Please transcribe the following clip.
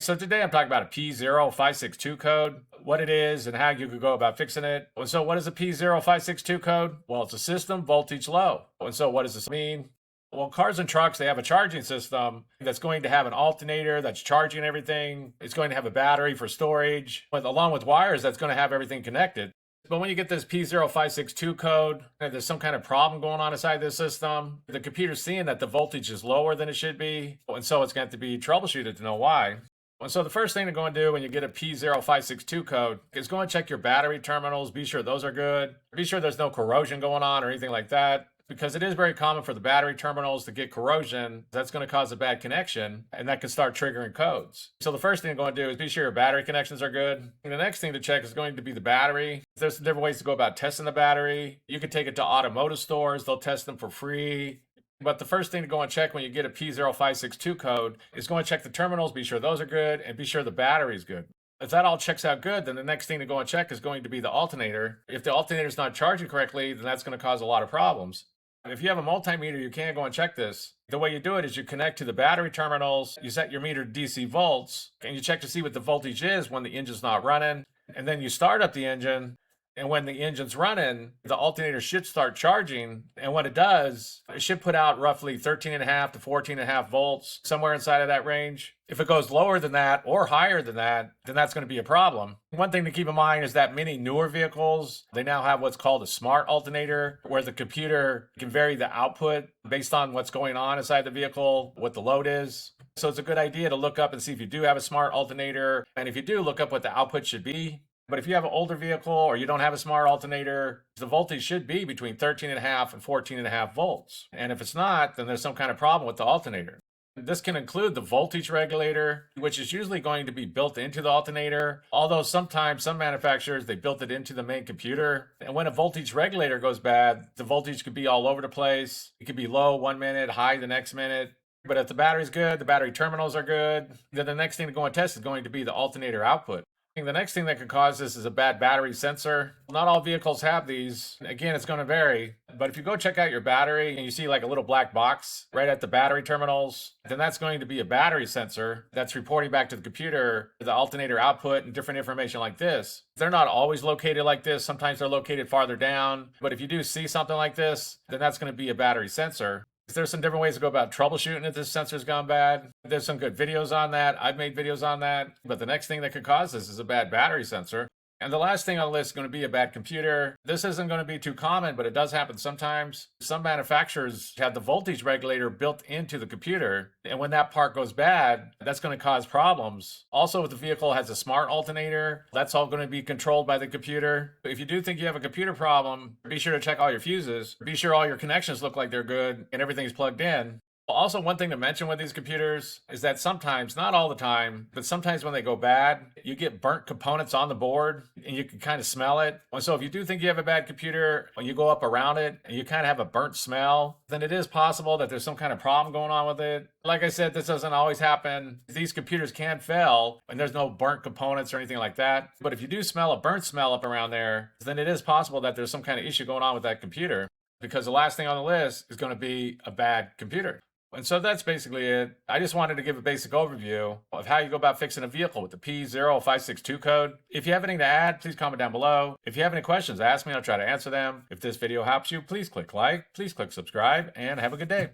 So today I'm talking about a P0562 code, what it is and how you could go about fixing it. And so what is a P0562 code? Well, it's a system voltage low. And so what does this mean? Well, cars and trucks, they have a charging system that's going to have an alternator that's charging everything. It's going to have a battery for storage, along with wires that's going to have everything connected. But when you get this P0562 code, and there's some kind of problem going on inside this system, the computer's seeing that the voltage is lower than it should be, and so it's going to have to be troubleshooted to know why. And so the first thing to go and do when you get a P0562 code is go and check your battery terminals, be sure those are good, be sure there's no corrosion going on or anything like that, because it is very common for the battery terminals to get corrosion. That's going to cause a bad connection, and that can start triggering codes. So the first thing you're going to do is be sure your battery connections are good. And the next thing to check is going to be the battery. There's some different ways to go about testing the battery. You can take it to automotive stores. They'll test them for free. But the first thing to go and check when you get a P0562 code is go and check the terminals, be sure those are good, and be sure the battery is good. If that all checks out good, then the next thing to go and check is going to be the alternator. If the alternator is not charging correctly, then that's going to cause a lot of problems. If you have a multimeter, you can't go and check this. The way you do it is you connect to the battery terminals, you set your meter to DC volts, and you check to see what the voltage is when the engine's not running. And then you start up the engine, and when the engine's running, the alternator should start charging. And when it does, it should put out roughly 13.5 to 14.5 volts, somewhere inside of that range. If it goes lower than that or higher than that, then that's going to be a problem. One thing to keep in mind is that many newer vehicles, they now have what's called a smart alternator, where the computer can vary the output based on what's going on inside the vehicle, what the load is. So it's a good idea to look up and see if you do have a smart alternator. And if you do, look up what the output should be. But if you have an older vehicle or you don't have a smart alternator, the voltage should be between 13.5 and 14.5 volts. And if it's not, then there's some kind of problem with the alternator. This can include the voltage regulator, which is usually going to be built into the alternator, although sometimes some manufacturers, they built it into the main computer. And when a voltage regulator goes bad, the voltage could be all over the place. It could be low 1 minute, high the next minute. But if the battery's good, the battery terminals are good, then the next thing to go and test is going to be the alternator output. The next thing that could cause this is a bad battery sensor. Not all vehicles have these. Again, it's going to vary. But if you go check out your battery and you see like a little black box right at the battery terminals, then that's going to be a battery sensor that's reporting back to the computer the alternator output and different information like this. They're not always located like this. Sometimes they're located farther down. But if you do see something like this, then that's going to be a battery sensor. There's some different ways to go about troubleshooting if this sensor's gone bad. There's some good videos on that. I've made videos on that. But the next thing that could cause this is a bad battery sensor. And the last thing on the list is going to be a bad computer. This isn't going to be too common, but it does happen sometimes. Some manufacturers have the voltage regulator built into the computer. And when that part goes bad, that's going to cause problems. Also, if the vehicle has a smart alternator, that's all going to be controlled by the computer. If you do think you have a computer problem, be sure to check all your fuses. Be sure all your connections look like they're good and everything's plugged in. Also, one thing to mention with these computers is that sometimes, not all the time, but sometimes when they go bad, you get burnt components on the board and you can kind of smell it. And so if you do think you have a bad computer, when you go up around it and you kind of have a burnt smell, then it is possible that there's some kind of problem going on with it. Like I said, this doesn't always happen. These computers can fail and there's no burnt components or anything like that. But if you do smell a burnt smell up around there, then it is possible that there's some kind of issue going on with that computer, because the last thing on the list is going to be a bad computer. And so that's basically it. I just wanted to give a basic overview of how you go about fixing a vehicle with the P0562 code. If you have anything to add, please comment down below. If you have any questions, ask me. I'll try to answer them. If this video helps you, please click like, please click subscribe, and have a good day.